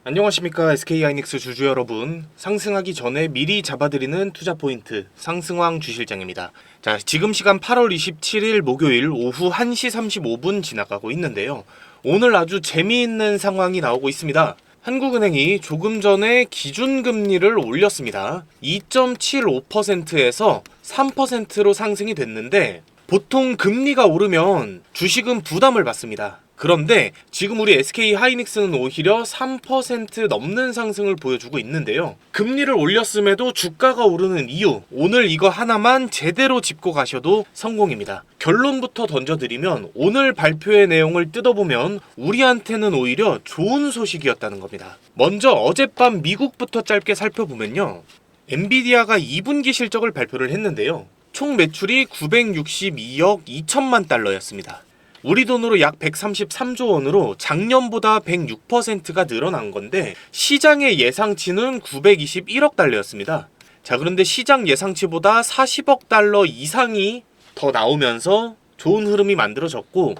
안녕하십니까 SK하이닉스 주주 여러분. 상승하기 전에 미리 잡아드리는 투자 포인트 상승왕 주실장입니다. 자, 지금 시간 8월 27일 목요일 오후 1시 35분 지나가고 있는데요. 오늘 아주 재미있는 상황이 나오고 있습니다. 한국은행이 조금 전에 기준금리를 올렸습니다. 2.75%에서 3%로 상승이 됐는데 보통 금리가 오르면 주식은 부담을 받습니다. 그런데 지금 우리 SK하이닉스는 오히려 3% 넘는 상승을 보여주고 있는데요. 금리를 올렸음에도 주가가 오르는 이유, 오늘 이거 하나만 제대로 짚고 가셔도 성공입니다. 결론부터 던져드리면 오늘 발표의 내용을 뜯어보면 우리한테는 오히려 좋은 소식이었다는 겁니다. 먼저 어젯밤 미국부터 짧게 살펴보면요. 엔비디아가 2분기 실적을 발표를 했는데요. 총 매출이 962억 2천만 달러였습니다. 우리 돈으로 약 133조 원으로 작년보다 106%가 늘어난 건데 시장의 예상치는 921억 달러였습니다. 자, 그런데 시장 예상치보다 40억 달러 이상이 더 나오면서 좋은 흐름이 만들어졌고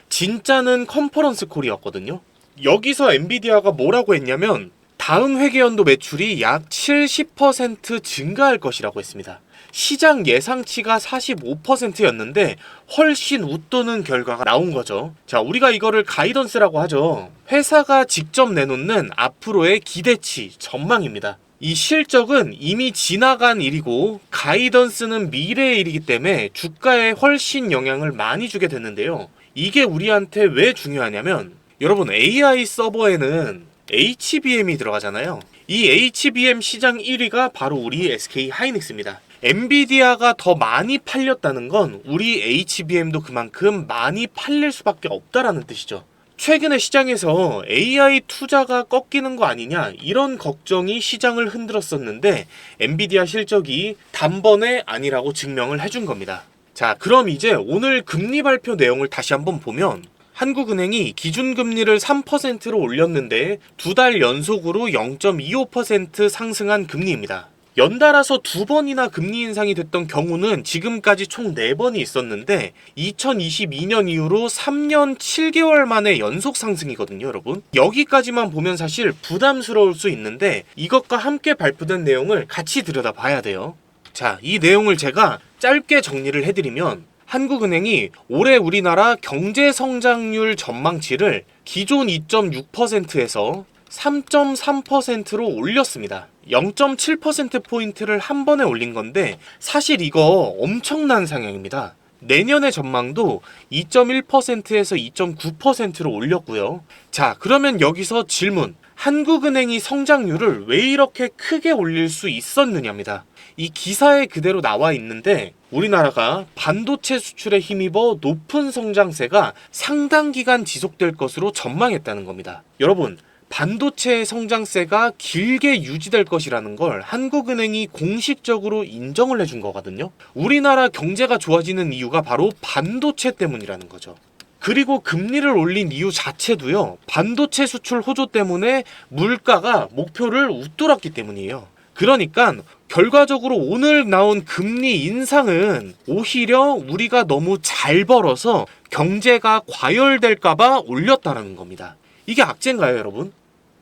진짜는 컨퍼런스 콜이었거든요. 여기서 엔비디아가 뭐라고 했냐면 다음 회계연도 매출이 약 70% 증가할 것이라고 했습니다. 시장 예상치가 45%였는데 훨씬 웃도는 결과가 나온 거죠. 자, 우리가 이거를 가이던스라고 하죠. 회사가 직접 내놓는 앞으로의 기대치, 전망입니다. 이 실적은 이미 지나간 일이고 가이던스는 미래의 일이기 때문에 주가에 훨씬 영향을 많이 주게 되는데요. 이게 우리한테 왜 중요하냐면 여러분, AI 서버에는 HBM이 들어가잖아요. 이 HBM 시장 1위가 바로 우리 SK하이닉스입니다. 엔비디아가 더 많이 팔렸다는 건 우리 HBM도 그만큼 많이 팔릴 수밖에 없다라는 뜻이죠. 최근에 시장에서 AI 투자가 꺾이는 거 아니냐 이런 걱정이 시장을 흔들었었는데 엔비디아 실적이 단번에 아니라고 증명을 해준 겁니다. 자, 그럼 이제 오늘 금리 발표 내용을 다시 한번 보면 한국은행이 기준금리를 3%로 올렸는데 두 달 연속으로 0.25% 상승한 금리입니다. 연달아서 두 번이나 금리 인상이 됐던 경우는 지금까지 총 4번이 있었는데 2022년 이후로 3년 7개월 만에 연속 상승이거든요, 여러분. 여기까지만 보면 사실 부담스러울 수 있는데 이것과 함께 발표된 내용을 같이 들여다봐야 돼요. 자, 이 내용을 제가 짧게 정리를 해드리면 한국은행이 올해 우리나라 경제성장률 전망치를 기존 2.6%에서 3.3%로 올렸습니다. 0.7%포인트를 한 번에 올린 건데 사실 이거 엄청난 상향입니다. 내년의 전망도 2.1%에서 2.9%로 올렸고요. 자, 그러면 여기서 질문. 한국은행이 성장률을 왜 이렇게 크게 올릴 수 있었느냐입니다. 이 기사에 그대로 나와 있는데 우리나라가 반도체 수출에 힘입어 높은 성장세가 상당 기간 지속될 것으로 전망했다는 겁니다. 여러분, 반도체의 성장세가 길게 유지될 것이라는 걸 한국은행이 공식적으로 인정을 해준 거거든요. 우리나라 경제가 좋아지는 이유가 바로 반도체 때문이라는 거죠. 그리고 금리를 올린 이유 자체도요, 반도체 수출 호조 때문에 물가가 목표를 웃돌았기 때문이에요. 그러니까 결과적으로 오늘 나온 금리 인상은 오히려 우리가 너무 잘 벌어서 경제가 과열될까봐 올렸다라는 겁니다. 이게 악재인가요, 여러분?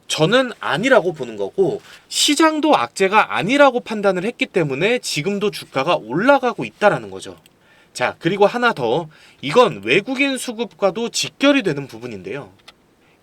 저는 아니라고 보는 거고 시장도 악재가 아니라고 판단을 했기 때문에 지금도 주가가 올라가고 있다라는 거죠. 자, 그리고 하나 더, 이건 외국인 수급과도 직결이 되는 부분인데요.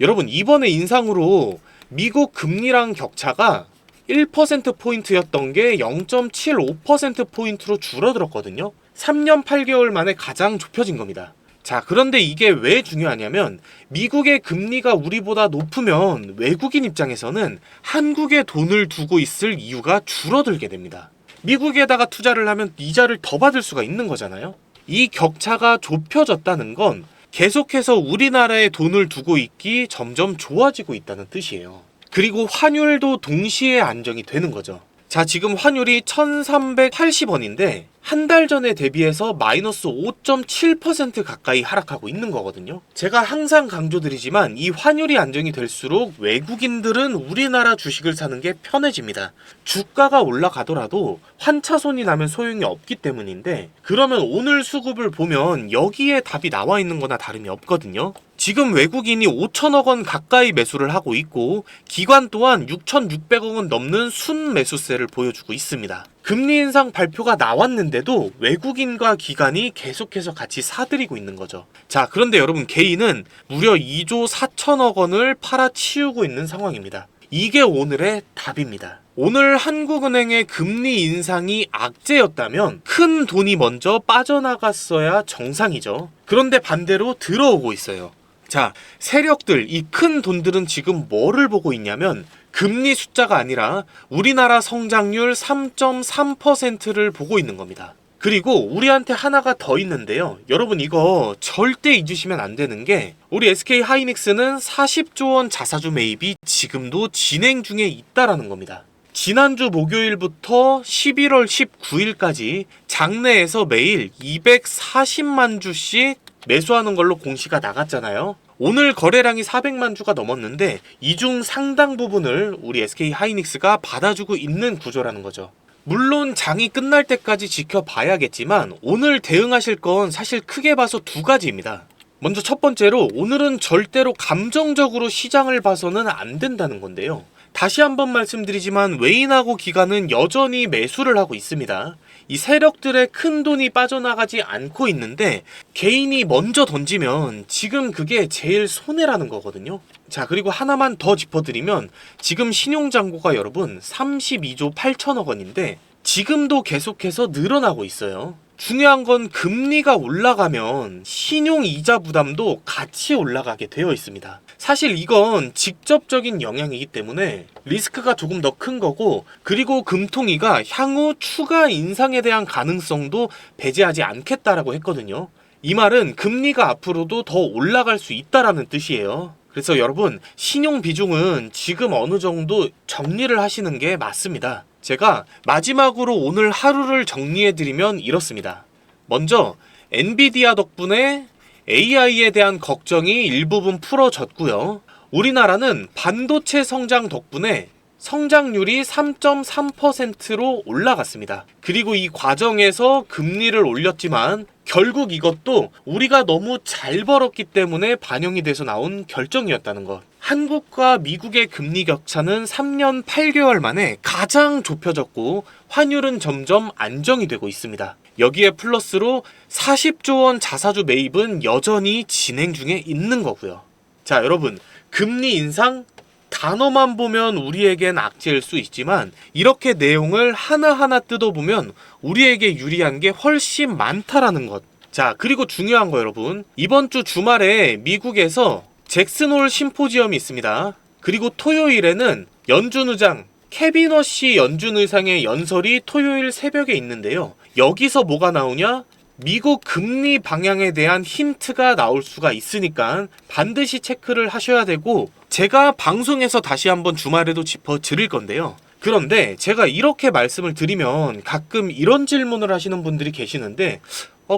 여러분, 이번에 인상으로 미국 금리랑 격차가 1%포인트였던 게 0.75%포인트로 줄어들었거든요. 3년 8개월 만에 가장 좁혀진 겁니다. 자, 그런데 이게 왜 중요하냐면 미국의 금리가 우리보다 높으면 외국인 입장에서는 한국에 돈을 두고 있을 이유가 줄어들게 됩니다. 미국에다가 투자를 하면 이자를 더 받을 수가 있는 거잖아요. 이 격차가 좁혀졌다는 건 계속해서 우리나라에 돈을 두고 있기 점점 좋아지고 있다는 뜻이에요. 그리고 환율도 동시에 안정이 되는 거죠. 자, 지금 환율이 1380원인데 한 달 전에 대비해서 마이너스 5.7% 가까이 하락하고 있는 거거든요. 제가 항상 강조드리지만 이 환율이 안정이 될수록 외국인들은 우리나라 주식을 사는 게 편해집니다. 주가가 올라가더라도 환차손이 나면 소용이 없기 때문인데 그러면 오늘 수급을 보면 여기에 답이 나와 있는 거나 다름이 없거든요. 지금 외국인이 5천억 원 가까이 매수를 하고 있고 기관 또한 6,600억 원 넘는 순 매수세를 보여주고 있습니다. 금리 인상 발표가 나왔는데도 외국인과 기관이 계속해서 같이 사들이고 있는 거죠. 자, 그런데 여러분, 개인은 무려 2조 4천억 원을 팔아치우고 있는 상황입니다. 이게 오늘의 답입니다. 오늘 한국은행의 금리 인상이 악재였다면 큰 돈이 먼저 빠져나갔어야 정상이죠. 그런데 반대로 들어오고 있어요. 자, 세력들, 이 큰 돈들은 지금 뭐를 보고 있냐면 금리 숫자가 아니라 우리나라 성장률 3.3%를 보고 있는 겁니다. 그리고 우리한테 하나가 더 있는데요. 여러분, 이거 절대 잊으시면 안 되는 게 우리 SK 하이닉스는 40조 원 자사주 매입이 지금도 진행 중에 있다라는 겁니다. 지난주 목요일부터 11월 19일까지 장내에서 매일 240만 주씩 매수하는 걸로 공시가 나갔잖아요. 오늘 거래량이 400만 주가 넘었는데 이 중 상당 부분을 우리 SK 하이닉스가 받아주고 있는 구조라는 거죠. 물론 장이 끝날 때까지 지켜봐야겠지만 오늘 대응하실 건 사실 크게 봐서 두 가지입니다. 먼저 첫 번째로, 오늘은 절대로 감정적으로 시장을 봐서는 안 된다는 건데요. 다시 한번 말씀드리지만 외인하고 기관은 여전히 매수를 하고 있습니다. 이 세력들의 큰 돈이 빠져나가지 않고 있는데 개인이 먼저 던지면 지금 그게 제일 손해라는 거거든요. 자, 그리고 하나만 더 짚어드리면 지금 신용잔고가 여러분 32조 8천억 원인데 지금도 계속해서 늘어나고 있어요. 중요한 건 금리가 올라가면 신용이자 부담도 같이 올라가게 되어 있습니다. 사실 이건 직접적인 영향이기 때문에 리스크가 조금 더 큰 거고, 그리고 금통위가 향후 추가 인상에 대한 가능성도 배제하지 않겠다라고 했거든요. 이 말은 금리가 앞으로도 더 올라갈 수 있다라는 뜻이에요. 그래서 여러분, 신용 비중은 지금 어느 정도 정리를 하시는 게 맞습니다. 제가 마지막으로 오늘 하루를 정리해드리면 이렇습니다. 먼저 엔비디아 덕분에 AI에 대한 걱정이 일부분 풀어졌고요. 우리나라는 반도체 성장 덕분에 성장률이 3.3%로 올라갔습니다. 그리고 이 과정에서 금리를 올렸지만 결국 이것도 우리가 너무 잘 벌었기 때문에 반영이 돼서 나온 결정이었다는 것. 한국과 미국의 금리 격차는 3년 8개월 만에 가장 좁혀졌고 환율은 점점 안정이 되고 있습니다. 여기에 플러스로 40조 원 자사주 매입은 여전히 진행 중에 있는 거고요. 자, 여러분, 금리 인상 단어만 보면 우리에겐 악재일 수 있지만 이렇게 내용을 하나하나 뜯어보면 우리에게 유리한 게 훨씬 많다라는 것. 자, 그리고 중요한 거 여러분, 이번 주 주말에 미국에서 잭슨홀 심포지엄이 있습니다. 그리고 토요일에는 연준 의장 케빈 허시 연준 의상의 연설이 토요일 새벽에 있는데요. 여기서 뭐가 나오냐? 미국 금리 방향에 대한 힌트가 나올 수가 있으니까 반드시 체크를 하셔야 되고, 제가 방송에서 다시 한번 주말에도 짚어 드릴 건데요. 그런데 제가 이렇게 말씀을 드리면 가끔 이런 질문을 하시는 분들이 계시는데,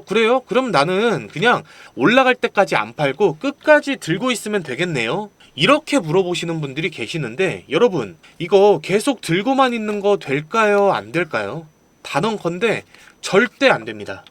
그래요? 그럼 나는 그냥 올라갈 때까지 안 팔고 끝까지 들고 있으면 되겠네요? 이렇게 물어보시는 분들이 계시는데, 여러분, 이거 계속 들고만 있는 거 될까요? 안 될까요? 단언컨대 절대 안 됩니다.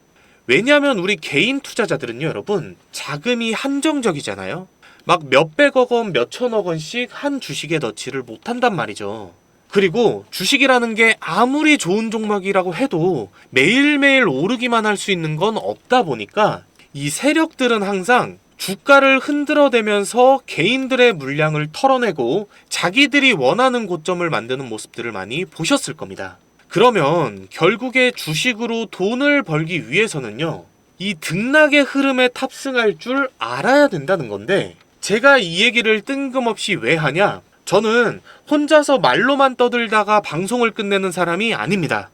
왜냐하면 우리 개인 투자자들은요, 여러분, 자금이 한정적이잖아요. 막 몇백억 원, 몇천억 원씩 한 주식에 넣지를 못한단 말이죠. 그리고 주식이라는 게 아무리 좋은 종목이라고 해도 매일매일 오르기만 할 수 있는 건 없다 보니까 이 세력들은 항상 주가를 흔들어대면서 개인들의 물량을 털어내고 자기들이 원하는 고점을 만드는 모습들을 많이 보셨을 겁니다. 그러면 결국에 주식으로 돈을 벌기 위해서는요, 이 등락의 흐름에 탑승할 줄 알아야 된다는 건데, 제가 이 얘기를 뜬금없이 왜 하냐? 저는 혼자서 말로만 떠들다가 방송을 끝내는 사람이 아닙니다.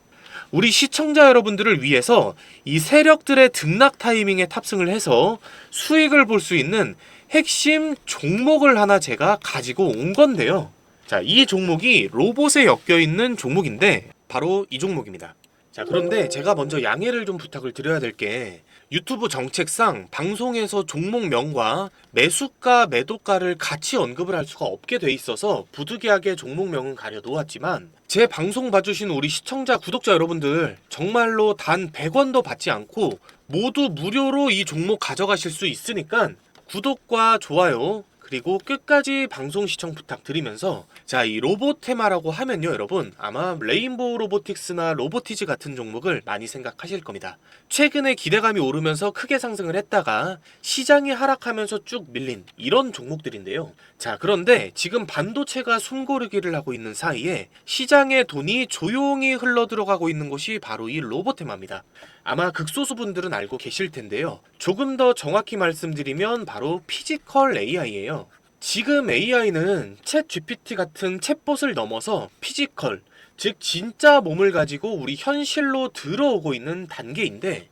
우리 시청자 여러분들을 위해서 이 세력들의 등락 타이밍에 탑승을 해서 수익을 볼 수 있는 핵심 종목을 하나 제가 가지고 온 건데요. 자, 이 종목이 로봇에 엮여 있는 종목인데 바로 이 종목입니다. 자, 그런데 제가 먼저 양해를 좀 부탁을 드려야 될 게, 유튜브 정책상 방송에서 종목명과 매수가, 매도가를 같이 언급을 할 수가 없게 돼 있어서 부득이하게 종목명은 가려 놓았지만, 제 방송 봐주신 우리 시청자, 구독자 여러분들 정말로 단 100원도 받지 않고 모두 무료로 이 종목 가져가실 수 있으니까 구독과 좋아요 그리고 끝까지 방송 시청 부탁드리면서, 자, 이 로봇 테마라고 하면요 여러분, 아마 레인보우 로보틱스나 로보티즈 같은 종목을 많이 생각하실 겁니다. 최근에 기대감이 오르면서 크게 상승을 했다가 시장이 하락하면서 쭉 밀린 이런 종목들인데요. 자, 그런데 지금 반도체가 숨고르기를 하고 있는 사이에 시장의 돈이 조용히 흘러들어가고 있는 곳이 바로 이 로봇 테마입니다. 아마 극소수분들은 알고 계실 텐데요. 조금 더 정확히 말씀드리면 바로 피지컬 AI예요. 지금 AI는 챗 GPT 같은 챗봇을 넘어서 피지컬, 즉 진짜 몸을 가지고 우리 현실로 들어오고 있는 단계인데,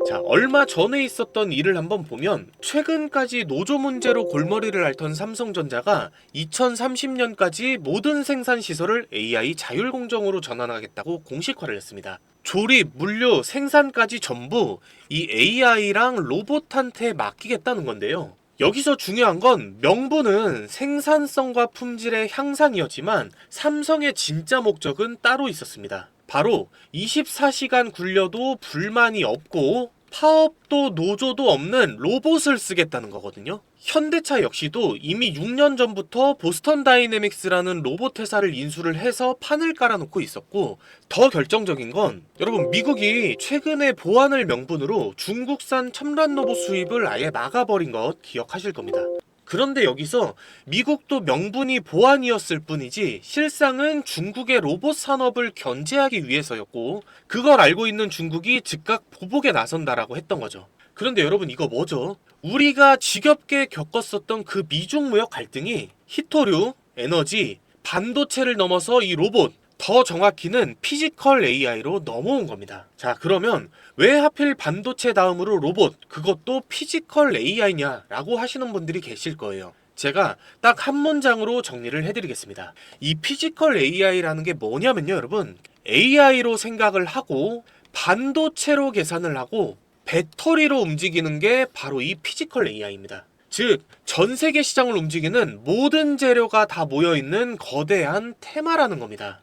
자, 얼마 전에 있었던 일을 한번 보면 최근까지 노조 문제로 골머리를 앓던 삼성전자가 2030년까지 모든 생산 시설을 AI 자율공정으로 전환하겠다고 공식화를 했습니다. 조립, 물류, 생산까지 전부 이 AI랑 로봇한테 맡기겠다는 건데요. 여기서 중요한 건 명분은 생산성과 품질의 향상이었지만 삼성의 진짜 목적은 따로 있었습니다. 바로 24시간 굴려도 불만이 없고 파업도 노조도 없는 로봇을 쓰겠다는 거거든요. 현대차 역시도 이미 6년 전부터 보스턴 다이내믹스라는 로봇 회사를 인수를 해서 판을 깔아놓고 있었고, 더 결정적인 건 여러분, 미국이 최근에 보안을 명분으로 중국산 첨단 로봇 수입을 아예 막아버린 것 기억하실 겁니다. 그런데 여기서 미국도 명분이 보안이었을 뿐이지 실상은 중국의 로봇 산업을 견제하기 위해서였고, 그걸 알고 있는 중국이 즉각 보복에 나선다라고 했던 거죠. 그런데 여러분, 이거 뭐죠? 우리가 지겹게 겪었었던 그 미중 무역 갈등이 히토류, 에너지, 반도체를 넘어서 이 로봇, 더 정확히는 피지컬 AI로 넘어온 겁니다. 자, 그러면 왜 하필 반도체 다음으로 로봇, 그것도 피지컬 AI냐라고 하시는 분들이 계실 거예요. 제가 딱 한 문장으로 정리를 해드리겠습니다. 이 피지컬 AI라는 게 뭐냐면요 여러분, AI로 생각을 하고 반도체로 계산을 하고 배터리로 움직이는 게 바로 이 피지컬 AI입니다. 즉, 전 세계 시장을 움직이는 모든 재료가 다 모여있는 거대한 테마라는 겁니다.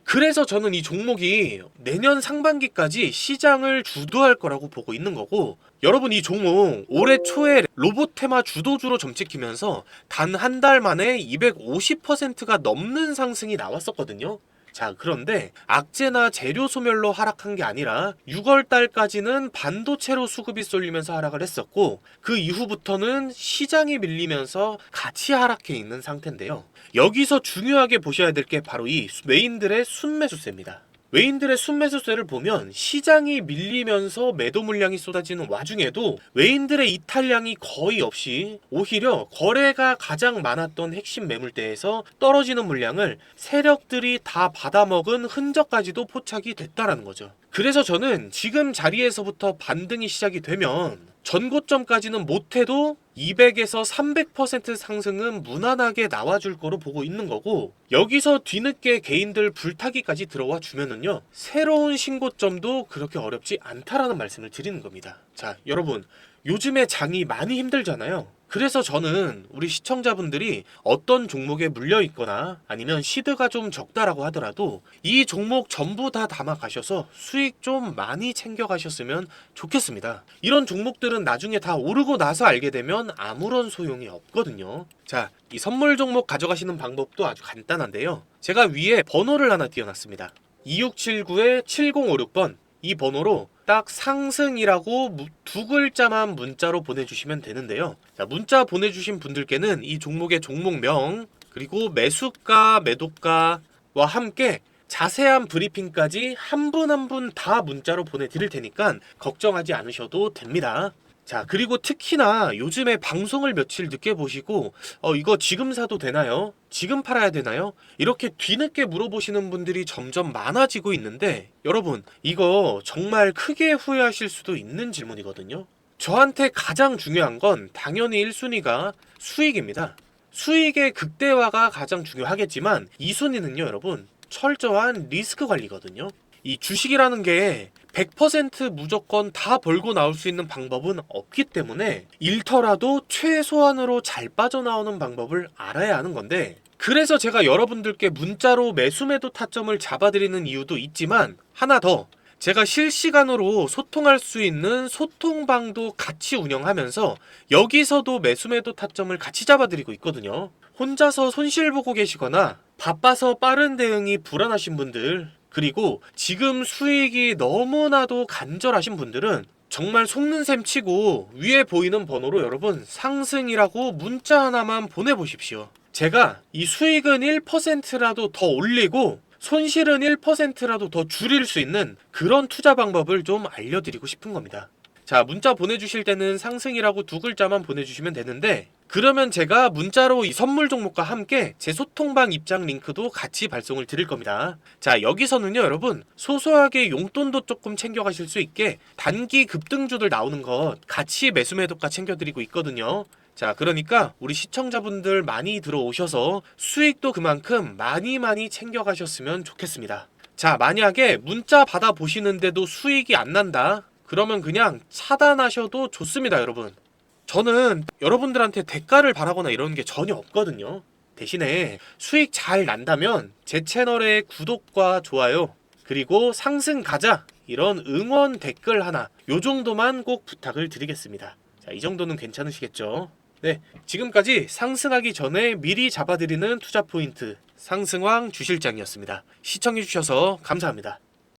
그래서 저는 이 종목이 내년 상반기까지 시장을 주도할 거라고 보고 있는 거고, 여러분, 이 종목 올해 초에 로봇 테마 주도주로 점찍히면서 단 한 달 만에 250%가 넘는 상승이 나왔었거든요. 자, 그런데 악재나 재료 소멸로 하락한 게 아니라 6월 달까지는 반도체로 수급이 쏠리면서 하락을 했었고, 그 이후부터는 시장이 밀리면서 같이 하락해 있는 상태인데요. 여기서 중요하게 보셔야 될 게 바로 이 외인들의 순매수세입니다. 외인들의 순매수세를 보면 시장이 밀리면서 매도 물량이 쏟아지는 와중에도 외인들의 이탈량이 거의 없이 오히려 거래가 가장 많았던 핵심 매물대에서 떨어지는 물량을 세력들이 다 받아먹은 흔적까지도 포착이 됐다라는 거죠. 그래서 저는 지금 자리에서부터 반등이 시작이 되면 전고점까지는 못해도 200에서 300% 상승은 무난하게 나와줄 거로 보고 있는 거고, 여기서 뒤늦게 개인들 불타기까지 들어와 주면은요 새로운 신고점도 그렇게 어렵지 않다라는 말씀을 드리는 겁니다. 자, 여러분, 요즘에 장이 많이 힘들잖아요. 그래서 저는 우리 시청자분들이 어떤 종목에 물려 있거나 아니면 시드가 좀 적다라고 하더라도 이 종목 전부 다 담아 가셔서 수익 좀 많이 챙겨 가셨으면 좋겠습니다. 이런 종목들은 나중에 다 오르고 나서 알게 되면 아무런 소용이 없거든요. 자, 이 선물 종목 가져가시는 방법도 아주 간단한데요. 제가 위에 번호를 하나 띄워놨습니다. 2679-7056번, 이 번호로 딱 상승이라고 두 글자만 문자로 보내주시면 되는데요. 자, 문자 보내주신 분들께는 이 종목의 종목명 그리고 매수가, 매도가와 함께 자세한 브리핑까지 한 분 한 분 다 문자로 보내드릴 테니까 걱정하지 않으셔도 됩니다. 자, 그리고 특히나 요즘에 방송을 며칠 늦게 보시고 이거 지금 사도 되나요? 지금 팔아야 되나요? 이렇게 뒤늦게 물어보시는 분들이 점점 많아지고 있는데, 여러분, 이거 정말 크게 후회하실 수도 있는 질문이거든요. 저한테 가장 중요한 건 당연히 1순위가 수익입니다. 수익의 극대화가 가장 중요하겠지만 2순위는요 여러분, 철저한 리스크 관리거든요. 이 주식이라는 게 100% 무조건 다 벌고 나올 수 있는 방법은 없기 때문에 잃더라도 최소한으로 잘 빠져나오는 방법을 알아야 하는 건데, 그래서 제가 여러분들께 문자로 매수 매도 타점을 잡아드리는 이유도 있지만, 하나 더, 제가 실시간으로 소통할 수 있는 소통방도 같이 운영하면서 여기서도 매수매도 타점을 같이 잡아드리고 있거든요. 혼자서 손실 보고 계시거나 바빠서 빠른 대응이 불안하신 분들, 그리고 지금 수익이 너무나도 간절하신 분들은 정말 속는 셈 치고 위에 보이는 번호로 여러분 상승이라고 문자 하나만 보내보십시오. 제가 이 수익은 1%라도 더 올리고 손실은 1%라도 더 줄일 수 있는 그런 투자 방법을 좀 알려드리고 싶은 겁니다. 자, 문자 보내주실 때는 상승이라고 두 글자만 보내주시면 되는데, 그러면 제가 문자로 이 선물 종목과 함께 제 소통방 입장 링크도 같이 발송을 드릴 겁니다. 자, 여기서는요 여러분 소소하게 용돈도 조금 챙겨가실 수 있게 단기 급등주들 나오는 것 같이 매수매도가 챙겨드리고 있거든요. 자, 그러니까 우리 시청자분들 많이 들어오셔서 수익도 그만큼 많이 챙겨가셨으면 좋겠습니다. 자, 만약에 문자 받아보시는데도 수익이 안 난다, 그러면 그냥 차단하셔도 좋습니다. 여러분, 저는 여러분들한테 대가를 바라거나 이런 게 전혀 없거든요. 대신에 수익 잘 난다면 제 채널의 구독과 좋아요, 그리고 상승 가자 이런 응원 댓글 하나, 요 정도만 꼭 부탁을 드리겠습니다. 자, 이 정도는 괜찮으시겠죠? 네, 지금까지 상승하기 전에 미리 잡아드리는 투자 포인트 상승왕 주실장이었습니다. 시청해주셔서 감사합니다.